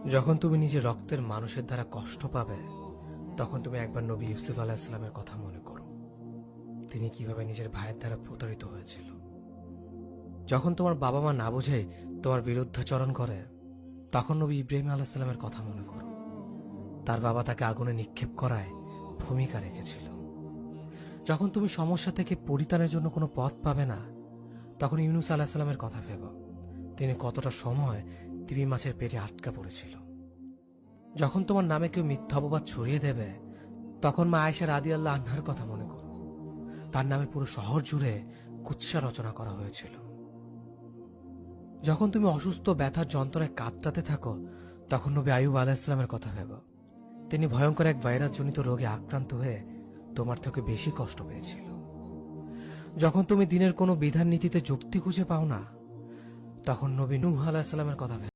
যখন তুমি নিজের রক্তের মানুষের দ্বারা কষ্ট পাবে, তখন তুমি একবার নবী ইউসুফ আলাহিসাল্লামের কথা মনে করো। তিনি কিভাবে নিজের ভাইয়ের দ্বারা প্রতারিত হয়েছিল। যখন তোমার বাবা মা না বুঝে তোমার বিরুদ্ধাচরণ করে, তখন নবী ইব্রাহিম আলাহিসাল্লামের কথা মনে করো। তার বাবা তাকে আগুনে নিক্ষেপ করায় ভূমিকা রেখেছিল। যখন তুমি সমস্যা থেকে পরিত্রাণের জন্য কোনো পথ পাবে না, তখন ইউনুস আলাহিসাল্লামের কথা ভেবো। তিনি কতটা সময় তিমি মাছের পেটে আটকা পড়েছিল। যখন তোমার নামে কেউ মিথ্যা অপবাদ ছড়িয়ে দেবে, তখন মা আয়েশা রাদিয়াল্লাহু আনহার কথা মনে করো। তার নামে পুরো শহর জুড়ে কুৎসা রচনা করা হয়েছিল। যখন তুমি অসুস্থ ব্যথার যন্ত্রণায় কাতরাতে থাকো, তখন নবী আইয়ুব আলাইহিসসালামের কথা ভেবো। তিনি ভয়ঙ্কর এক ভাইরাস জনিত রোগে আক্রান্ত হয়ে তোমার থেকে বেশি কষ্ট পেয়েছিল। যখন তুমি দিনের কোনো বিধান নীতিতে যুক্তি খুঁজে পাও না, তখন নবী নূহ আলাইহিসসালামের কথা ভেবো।